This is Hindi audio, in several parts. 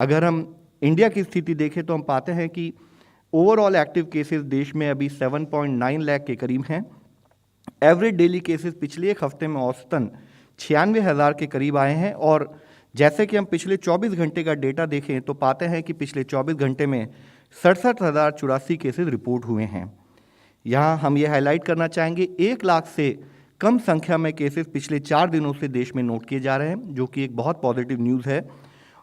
अगर हम इंडिया की स्थिति देखें तो हम पाते हैं कि ओवरऑल एक्टिव केसेस देश में अभी 7.9 लाख के करीब हैं। एवरेज डेली केसेस पिछले एक हफ्ते में औसतन 96,000 के करीब आए हैं। और जैसे कि हम पिछले 24 घंटे का डेटा देखें तो पाते हैं कि पिछले 24 घंटे में 67,084 केसेस रिपोर्ट हुए हैं। यहाँ हम ये हाईलाइट करना चाहेंगे 1 लाख से कम संख्या में केसेस पिछले 4 दिनों से देश में नोट किए जा रहे हैं, जो कि एक बहुत पॉजिटिव न्यूज़ है।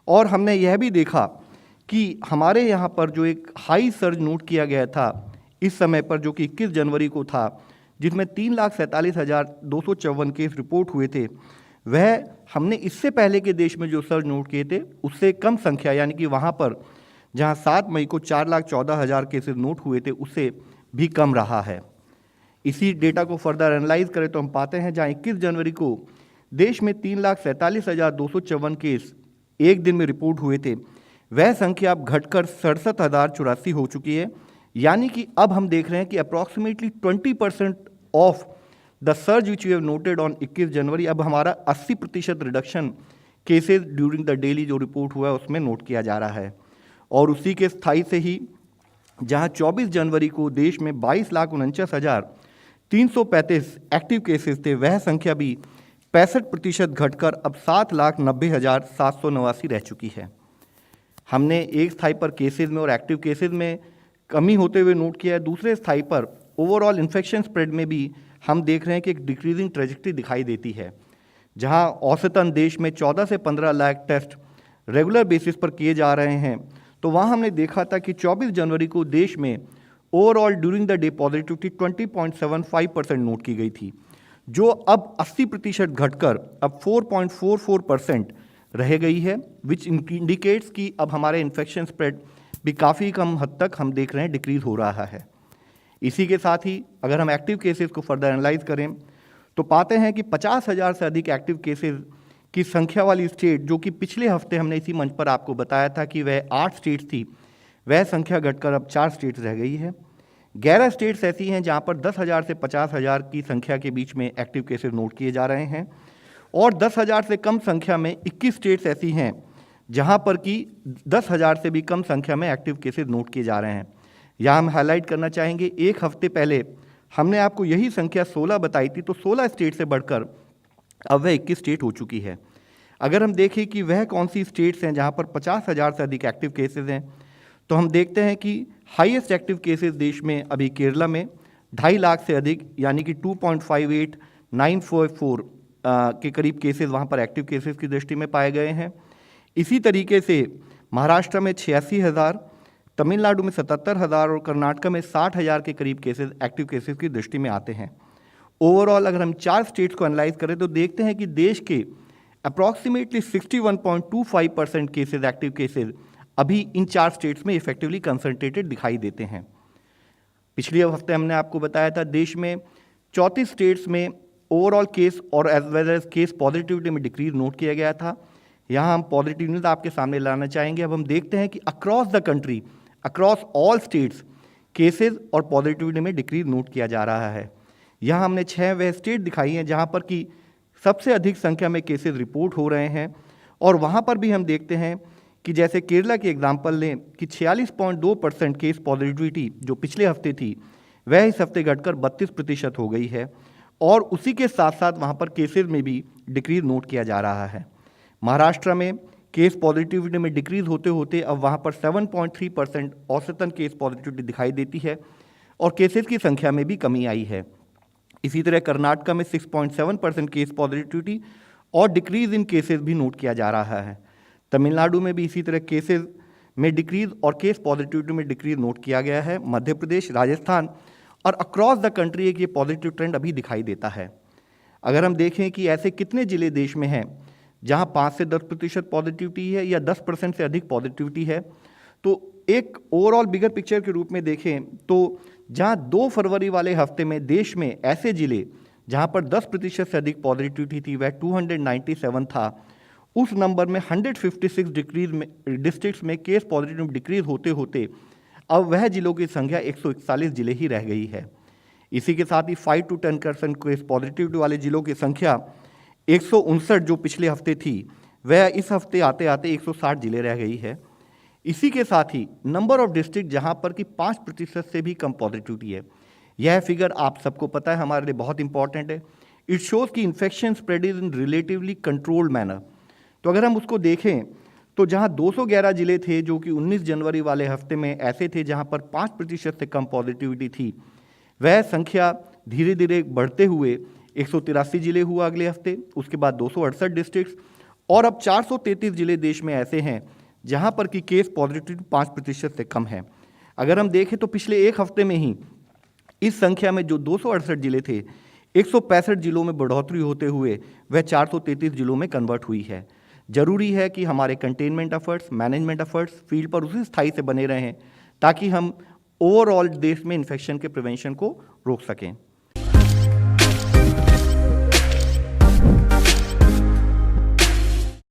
और हमने यह भी देखा कि हमारे यहाँ पर जो एक हाई सर्ज नोट किया गया था इस समय पर, जो कि 21 जनवरी को था, जिसमें 3,47,254 केस रिपोर्ट हुए थे, वह हमने इससे पहले के देश में जो सर्ज नोट किए थे उससे कम संख्या, यानी कि वहाँ पर जहाँ 7 मई को 4,14,000 केसेस नोट हुए थे उससे भी कम रहा है। इसी डेटा को फर्दर एनालाइज करें तो हम पाते हैं जहाँ 21 जनवरी को देश में 3,47,254 केस एक दिन में रिपोर्ट हुए थे, वह संख्या अब घटकर 67,084 हो चुकी है। यानी कि अब हम देख रहे हैं कि approximately 20% of the surge which we have noted on 21 January, अब हमारा 80% reduction cases during the daily जो रिपोर्ट हुआ है उसमें नोट किया जा रहा है। और उसी के स्थायी से ही जहां 24 जनवरी को देश में 22,49,335 एक्टिव केसेस थे, वह संख्या भी 65% घटकर अब 7,90,789 रह चुकी है। हमने एक स्थाई पर केसेस में और एक्टिव केसेस में कमी होते हुए नोट किया है। दूसरे स्थाई पर ओवरऑल इन्फेक्शन स्प्रेड में भी हम देख रहे हैं कि एक डिक्रीजिंग ट्रेजेक्टरी दिखाई देती है, जहां औसतन देश में 14 से 15 लाख टेस्ट रेगुलर बेसिस पर किए जा रहे हैं। तो वहां हमने देखा था कि 24 जनवरी को देश में overall during the day positivity 20.75% note की गई थी, जो अब 80% घटकर अब 4.44% रह गई है, विच इंडिकेट्स कि अब हमारे इन्फेक्शन स्प्रेड भी काफ़ी कम हद तक हम देख रहे हैं डिक्रीज हो रहा है। इसी के साथ ही अगर हम एक्टिव केसेस को फर्दर एनालाइज करें तो पाते हैं कि 50,000 से अधिक एक्टिव केसेस की संख्या वाली स्टेट, जो कि पिछले हफ्ते हमने इसी मंच पर आपको बताया था कि वह 8 स्टेट्स थी, वह संख्या घटकर अब 4 स्टेट्स रह गई है। 11 स्टेट्स ऐसी हैं जहां पर 10,000 से 50,000 की संख्या के बीच में एक्टिव केसेस नोट किए जा रहे हैं। और 10,000 से कम संख्या में 21 स्टेट्स ऐसी हैं जहां पर कि 10,000 से भी कम संख्या में एक्टिव केसेस नोट किए जा रहे हैं। यहाँ हम हाईलाइट करना चाहेंगे, एक हफ्ते पहले हमने आपको यही संख्या 16 बताई थी, तो 16 स्टेट से बढ़कर अब वह 21 स्टेट हो चुकी है। अगर हम देखें कि वह कौन सी स्टेट्स हैं जहाँ पर 50,000 से अधिक एक्टिव केसेस हैं, तो हम देखते हैं कि हाईएस्ट एक्टिव केसेस देश में अभी केरला में 2.5 लाख से अधिक, यानी कि 2.58944 के करीब केसेस वहाँ पर एक्टिव केसेस की दृष्टि में पाए गए हैं। इसी तरीके से महाराष्ट्र में 86,000, तमिलनाडु में 77,000 और कर्नाटक में 60,000 के करीब केसेस एक्टिव केसेस की दृष्टि में आते हैं। ओवरऑल अगर हम 4 स्टेट्स को एनालाइज करें तो देखते हैं कि देश के अप्रॉक्सीमेटली 61.25% केसेस एक्टिव केसेस अभी इन 4 स्टेट्स में इफेक्टिवली कंसंट्रेटेड दिखाई देते हैं। पिछले हफ्ते हमने आपको बताया था देश में 34 स्टेट्स में ओवरऑल केस और as well as case positivity में डिक्रीज नोट किया गया था। यहाँ हम पॉजिटिव न्यूज़ आपके सामने लाना चाहेंगे। अब हम देखते हैं कि across the country, across all states cases और पॉजिटिविटी में डिक्रीज नोट किया जा रहा है। यहाँ हमने 6 वह स्टेट दिखाई हैं जहाँ पर कि सबसे अधिक संख्या में केसेस रिपोर्ट हो रहे हैं। और वहाँ पर भी हम देखते हैं कि जैसे केरला की एग्जाम्पल लें कि 46.2% केस पॉजिटिविटी जो पिछले हफ्ते थी, वह इस हफ्ते घटकर 32% हो गई है। और उसी के साथ साथ वहाँ पर केसेस में भी डिक्रीज नोट किया जा रहा है। महाराष्ट्र में केस पॉजिटिविटी में डिक्रीज होते होते अब वहाँ पर 7.3% औसतन केस पॉजिटिविटी दिखाई देती है और केसेस की संख्या में भी कमी आई है। इसी तरह कर्नाटक में 6.7% केस पॉजिटिविटी और डिक्रीज इन केसेस भी नोट किया जा रहा है। तमिलनाडु में भी इसी तरह केसेस में डिक्रीज और केस पॉजिटिविटी में डिक्रीज नोट किया गया है। मध्य प्रदेश, राजस्थान और अक्रॉस द कंट्री एक ये पॉजिटिव ट्रेंड अभी दिखाई देता है। अगर हम देखें कि ऐसे कितने जिले देश में हैं जहां 5 से 10% पॉजिटिविटी है या 10% से अधिक पॉजिटिविटी है, तो एक ओवरऑल बिगर पिक्चर के रूप में देखें तो जहां 2 फरवरी वाले हफ्ते में देश में ऐसे जिले जहां पर 10% से अधिक पॉजिटिविटी थी वह 297 था। उस नंबर में 156 डिस्ट्रिक्ट्स में केस पॉजिटिव डिक्रीज होते होते अब वह जिलों की संख्या 141 जिले ही रह गई है। इसी के साथ ही 5 to 10% केस पॉजिटिविटी वाले जिलों की संख्या 159 जो पिछले हफ्ते थी, वह इस हफ्ते आते आते 160 जिले रह गई है। इसी के साथ ही नंबर ऑफ डिस्ट्रिक्ट जहां पर कि 5% से भी कम पॉजिटिविटी है। यह फिगर आप सबको पता है, हमारे लिए बहुत इंपॉर्टेंट है। इट शोज कि infection spread is in relatively controlled manner. तो अगर हम उसको देखें तो जहां 211 जिले थे जो कि 19 जनवरी वाले हफ्ते में ऐसे थे जहां पर 5% से कम पॉजिटिविटी थी, वह संख्या धीरे धीरे बढ़ते हुए 183 जिले हुआ अगले हफ्ते, उसके बाद 268 डिस्ट्रिक्ट्स, और अब 433 जिले देश में ऐसे हैं जहां पर कि केस पॉजिटिविटी 5% से कम है। अगर हम देखें तो पिछले एक हफ्ते में ही इस संख्या में जो 268 जिले थे, 165 जिलों में बढ़ोतरी होते हुए वह 433 जिलों में कन्वर्ट हुई है। जरूरी है कि हमारे containment efforts, management efforts field पर उसी स्थायी से बने रहें ताकि हम ओवरऑल देश में इन्फेक्शन के प्रिवेंशन को रोक सकें।